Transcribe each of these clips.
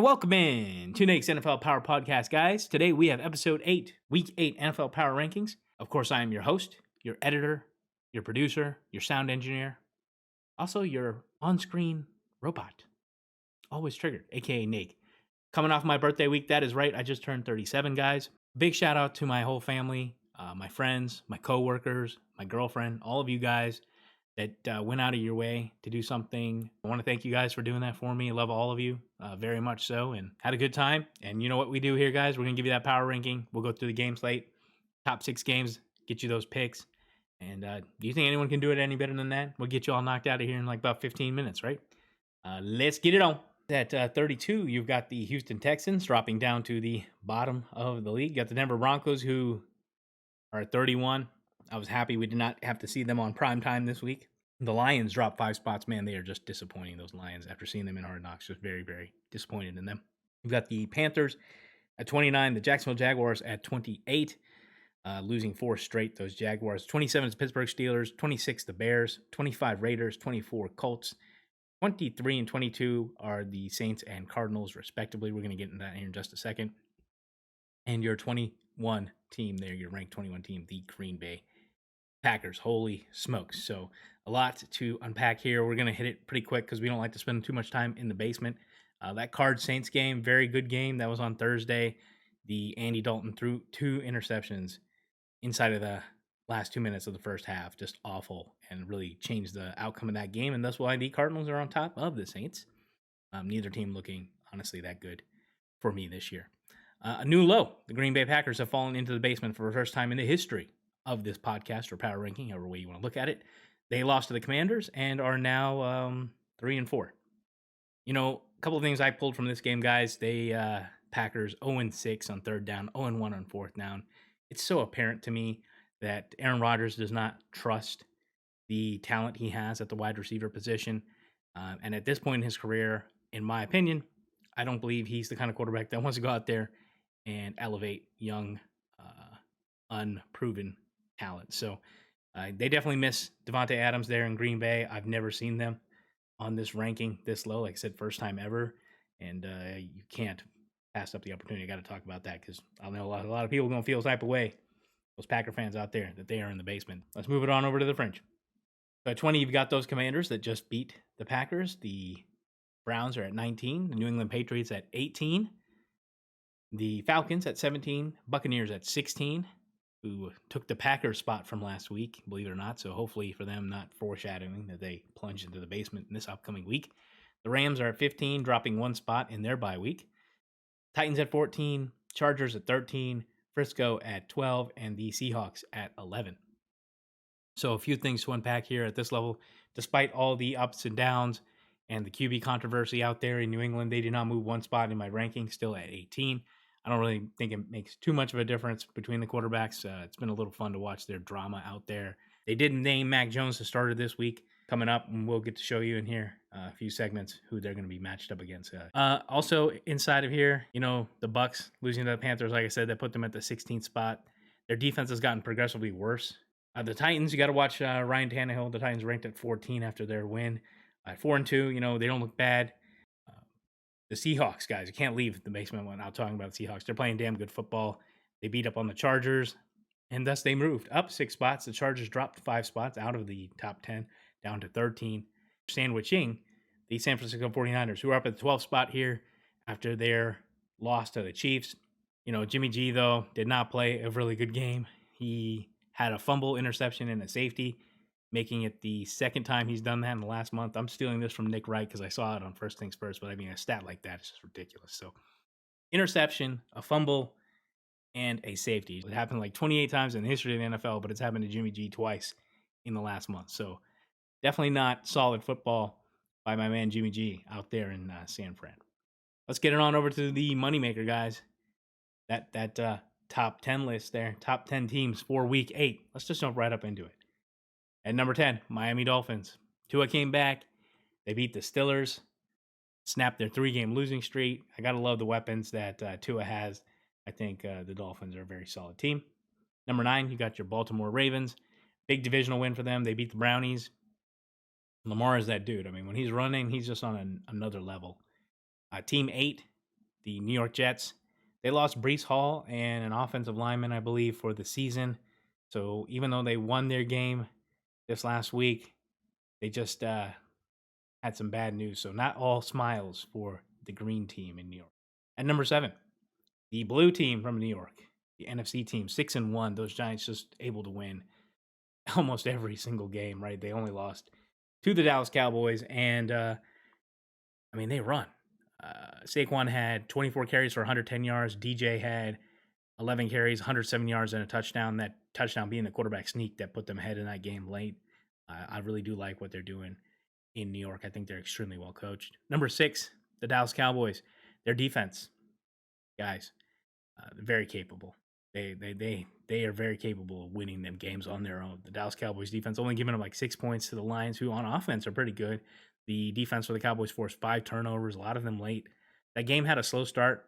Welcome in to Nate's NFL Power Podcast, guys. Today we have episode 8, Week 8 NFL Power Rankings. Of course, I am your host, your editor, your producer, your sound engineer, also your on-screen robot, always triggered, aka Nate. Coming off my birthday week, that is right, I just turned 37, guys. Big shout out to my whole family, my friends, my coworkers, my girlfriend, all of you guys that went out of your way to do something. I want to thank you guys for doing that for me. I love all of you very much so, and had a good time. And you know what we do here, guys? We're going to give you that power ranking. We'll go through the game slate, top 6 games, get you those picks. And do you think anyone can do it any better than that? We'll get you all knocked out of here in like about 15 minutes, right? Let's get it on. At 32, you've got the Houston Texans dropping down to the bottom of the league. Got the Denver Broncos, who are at 31. I was happy we did not have to see them on prime time this week. The Lions dropped 5 spots. Man, they are just disappointing, those Lions, after seeing them in Hard Knocks. Just very, very disappointed in them. You've got the Panthers at 29, the Jacksonville Jaguars at 28, losing 4 straight, those Jaguars. 27 is Pittsburgh Steelers, 26 the Bears, 25 Raiders, 24 Colts. 23 and 22 are the Saints and Cardinals, respectively. We're going to get into that here in just a second. And your 21 team there, your ranked 21 team, the Green Bay Packers. Holy smokes. So a lot to unpack here. We're going to hit it pretty quick because we don't like to spend too much time in the basement. That Cards-Saints game, very good game. That was on Thursday. The Andy Dalton threw 2 interceptions inside of the last 2 minutes of the first half. Just awful, and really changed the outcome of that game. And that's why the Cardinals are on top of the Saints. Neither team looking, honestly, that good for me this year. A new low. The Green Bay Packers have fallen into the basement for the first time in the history of this podcast or power ranking, however way you want to look at it. They lost to the Commanders and are now 3-4. You know, a couple of things I pulled from this game, guys. They Packers 0-6 on third down, 0-1 on fourth down. It's so apparent to me that Aaron Rodgers does not trust the talent he has at the wide receiver position. And at this point in his career, in my opinion, I don't believe he's the kind of quarterback that wants to go out there and elevate young, unproven talent. So they definitely miss Devontae Adams there in Green Bay. I've never seen them on this ranking this low. Like I said, first time ever. And you can't pass up the opportunity. I got to talk about that because I know a lot of people are going to feel the type of way, those Packer fans out there, that they are in the basement. Let's move it on over to the Fringe. So at 20, you've got those Commanders that just beat the Packers. The Browns are at 19. The New England Patriots at 18. The Falcons at 17. Buccaneers at 16, who took the Packers spot from last week, believe it or not. So hopefully for them, not foreshadowing that they plunge into the basement in this upcoming week. The Rams are at 15, dropping 1 spot in their bye week. Titans at 14. Chargers at 13. Frisco at 12. And the Seahawks at 11. So a few things to unpack here at this level. Despite all the ups and downs and the QB controversy out there in New England, they did not move 1 spot in my ranking, still at 18. I don't really think it makes too much of a difference between the quarterbacks. It's been a little fun to watch their drama out there. They did name Mac Jones the starter this week coming up, and we'll get to show you in here a few segments who they're going to be matched up against. Also inside of here, you know, the Bucs losing to the Panthers, like I said, that put them at the 16th spot. Their defense has gotten progressively worse. The Titans, you got to watch Ryan Tannehill. The Titans ranked at 14 after their win. At 4-2, you know, they don't look bad. The Seahawks, guys, you can't leave the basement without talking about the Seahawks. They're playing damn good football. They beat up on the Chargers, and thus they moved up 6 spots. The Chargers dropped 5 spots out of the top 10 down to 13, sandwiching the San Francisco 49ers, who are up at the 12th spot here after their loss to the Chiefs. You know, Jimmy G, though, did not play a really good game. He had a fumble, interception, and a safety, making it the 2nd time he's done that in the last month. I'm stealing this from Nick Wright because I saw it on First Things First, but I mean, a stat like that is just ridiculous. So, interception, a fumble, and a safety. It happened like 28 times in the history of the NFL, but it's happened to Jimmy G twice in the last month. So, definitely not solid football by my man Jimmy G out there in San Fran. Let's get it on over to the moneymaker, guys. That top 10 list there, top 10 teams for week 8. Let's just jump right up into it. At number 10, Miami Dolphins. Tua came back. They beat the Steelers, snapped their 3-game losing streak. I got to love the weapons that Tua has. I think the Dolphins are a very solid team. Number 9, you got your Baltimore Ravens. Big divisional win for them. They beat the Brownies. Lamar is that dude. I mean, when he's running, he's just on another level. Team 8, the New York Jets. They lost Brees Hall and an offensive lineman, I believe, for the season. So even though they won their game this last week, they just had some bad news. So not all smiles for the green team in New York. At number 7, the blue team from New York, the NFC team, 6-1. Those Giants just able to win almost every single game, right? They only lost to the Dallas Cowboys, and they run. Saquon had 24 carries for 110 yards. DJ had 11 carries, 107 yards, and a touchdown. That touchdown being the quarterback sneak that put them ahead in that game late. I really do like what they're doing in New York. I think they're extremely well coached. Number 6, the Dallas Cowboys. Their defense, guys, very capable. They are very capable of winning them games on their own. The Dallas Cowboys defense only giving them like 6 points to the Lions, who on offense are pretty good. The defense for the Cowboys forced 5 turnovers, a lot of them late. That game had a slow start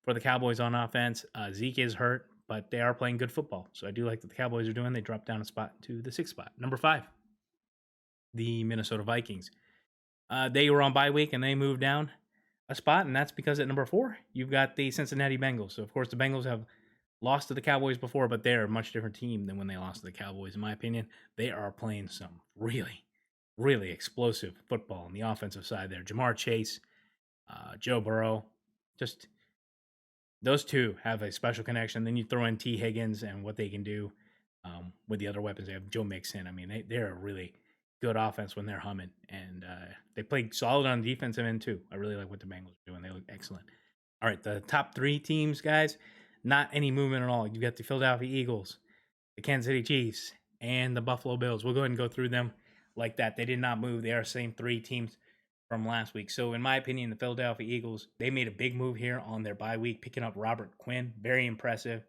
for the Cowboys on offense. Zeke is hurt, but they are playing good football. So I do like what the Cowboys are doing. They dropped down a spot to the 6th spot. Number 5, the Minnesota Vikings. They were on bye week and they moved down a spot, and that's because at number 4, you've got the Cincinnati Bengals. So, of course, the Bengals have lost to the Cowboys before, but they're a much different team than when they lost to the Cowboys, in my opinion. They are playing some really, really explosive football on the offensive side there. Jamar Chase, Joe Burrow, just those two have a special connection. Then you throw in T. Higgins and what they can do with the other weapons. They have Joe Mixon. They're a really good offense when they're humming, and they play solid on the defensive end too. I really like what the Bengals are doing. They look excellent. All right, the top 3 teams, guys, not any movement at all. You've got the Philadelphia Eagles, the Kansas City Chiefs, and the Buffalo Bills. We'll go ahead and go through them like that. They did not move. They are the same 3 teams from last week. So in my opinion, the Philadelphia Eagles, they made a big move here on their bye week, picking up Robert Quinn. Very impressive.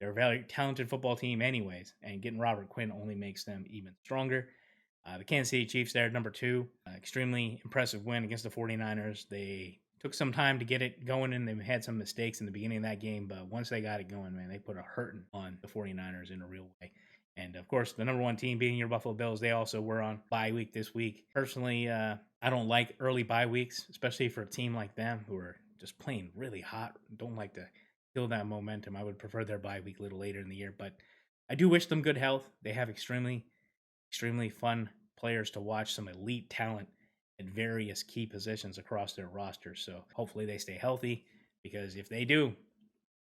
They're a very talented football team anyways, and getting Robert Quinn only makes them even stronger. The Kansas City Chiefs there at number 2. Extremely impressive win against the 49ers. They took some time to get it going, and they had some mistakes in the beginning of that game, but once they got it going, man, they put a hurting on the 49ers in a real way. And, of course, the number 1 team being your Buffalo Bills, they also were on bye week this week. Personally, I don't like early bye weeks, especially for a team like them who are just playing really hot. Don't like to kill that momentum. I would prefer their bye week a little later in the year, but I do wish them good health. They have extremely fun players to watch, some elite talent at various key positions across their roster. So hopefully they stay healthy, because if they do,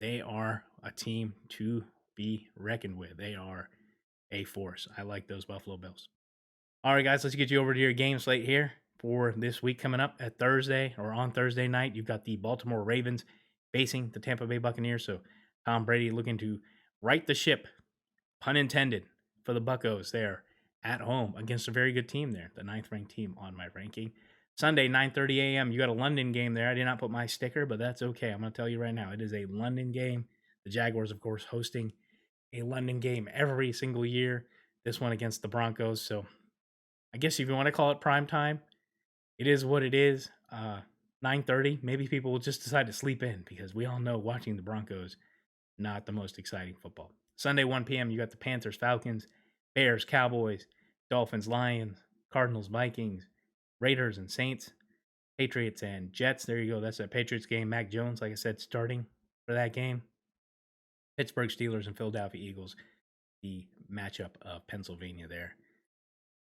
they are a team to be reckoned with. They are a force. I like those Buffalo Bills. All right, guys, let's get you over to your game slate here for this week coming up at Thursday, or on Thursday night. You've got the Baltimore Ravens facing the Tampa Bay Buccaneers. So Tom Brady looking to right the ship, pun intended, for the Buccos there at home against a very good team there, the 9th-ranked team on my ranking. Sunday, 9:30 a.m., you got a London game there. I did not put my sticker, but that's okay. I'm going to tell you right now, it is a London game. The Jaguars, of course, hosting a London game every single year. This one against the Broncos. So I guess if you want to call it prime time, it is what it is. 9:30, maybe people will just decide to sleep in, because we all know watching the Broncos, not the most exciting football. Sunday, 1 p.m., you got the Panthers, Falcons, Bears, Cowboys, Dolphins, Lions, Cardinals, Vikings, Raiders, and Saints, Patriots, and Jets. There you go. That's a Patriots game. Mac Jones, like I said, starting for that game. Pittsburgh Steelers and Philadelphia Eagles, the matchup of Pennsylvania there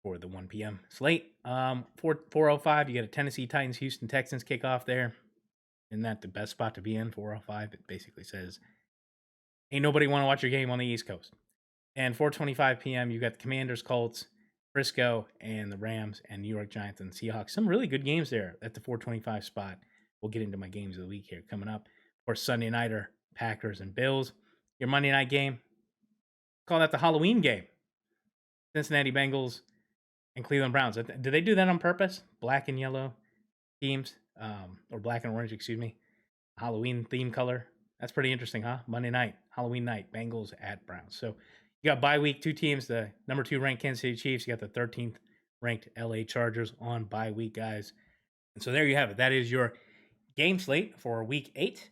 for the 1 p.m. slate. 4:05, you got a Tennessee Titans, Houston Texans kickoff there. Isn't that the best spot to be in, 4:05? It basically says, ain't nobody want to watch your game on the East Coast. And 4:25 p.m., you got the Commanders, Colts, Frisco, and the Rams, and New York Giants and Seahawks. Some really good games there at the 4:25 spot. We'll get into my games of the week here coming up. Of course, Sunday nighter, Packers and Bills. Your Monday night game, call that the Halloween game. Cincinnati Bengals and Cleveland Browns. Did they do that on purpose? Black and yellow teams, or black and orange, excuse me. Halloween theme color. That's pretty interesting, huh? Monday night, Halloween night, Bengals at Browns. So you got bye week, 2 teams, the number 2 ranked Kansas City Chiefs. You got the 13th ranked LA Chargers on bye week, guys. And so there you have it. That is your game slate for week 8.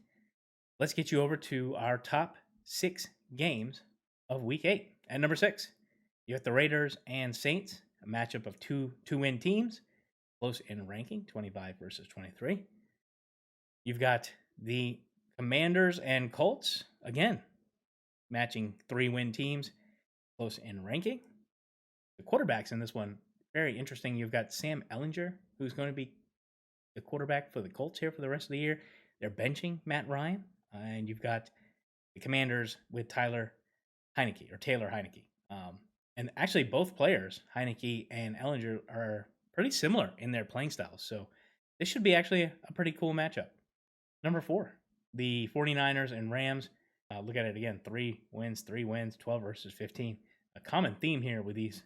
Let's get you over to our top 6 games of week 8. At number 6, you got the Raiders and Saints, a matchup of two win teams, close in ranking, 25 versus 23. You've got The Commanders and Colts, again, matching 3-win teams, close in ranking. The quarterbacks in this one, very interesting. You've got Sam Ellinger, who's going to be the quarterback for the Colts here for the rest of the year. They're benching Matt Ryan. And you've got the Commanders with Taylor Heineke. And actually, both players, Heineke and Ellinger, are pretty similar in their playing styles. So this should be actually a pretty cool matchup. Number 4, the 49ers and Rams. Look at it again, 3 wins, 12 versus 15. A common theme here with these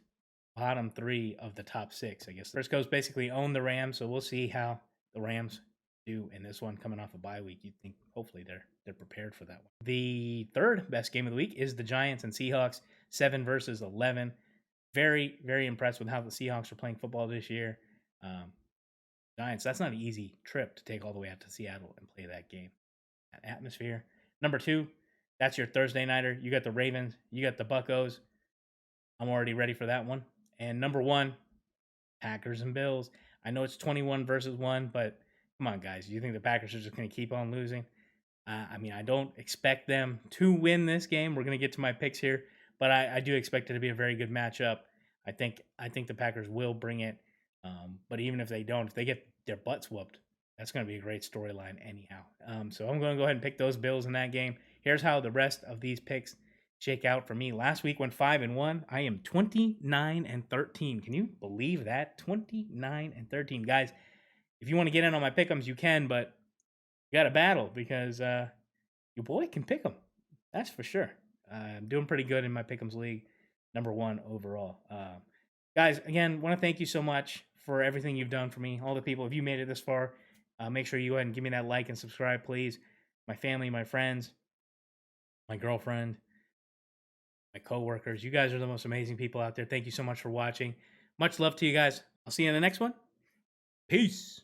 bottom 3 of the top 6, I guess. Briscoes basically own the Rams, so we'll see how the Rams do in this one coming off a bye week. You'd think hopefully they're prepared for that one. The third best game of the week is the Giants and Seahawks, 7 versus 11. Very, very impressed with how the Seahawks are playing football this year. Giants, that's not an easy trip to take all the way out to Seattle and play that game. That atmosphere. Number 2, that's your Thursday nighter. You got the Ravens, you got the Buccos. I'm already ready for that one. And number 1, Packers and Bills. I know it's 21 versus 1, but come on, guys. You think the Packers are just going to keep on losing? I don't expect them to win this game. We're going to get to my picks here, but I do expect it to be a very good matchup. I think the Packers will bring it. But even if they don't, if they get their butts whooped, that's going to be a great storyline anyhow. So I'm going to go ahead and pick those Bills in that game. Here's how the rest of these picks shake out for me. Last week went 5-1. I am 29-13. Can you believe that? 29-13, guys. If you want to get in on my pick'ems, you can, but you got to battle because your boy can pick them. That's for sure. I'm doing pretty good in my pick'ems league, number 1 overall. Guys, again, want to thank you so much for everything you've done for me. All the people, if you made it this far, make sure you go ahead and give me that like and subscribe, please. My family, my friends, my girlfriend, my coworkers. You guys are the most amazing people out there. Thank you so much for watching. Much love to you guys. I'll see you in the next one. Peace.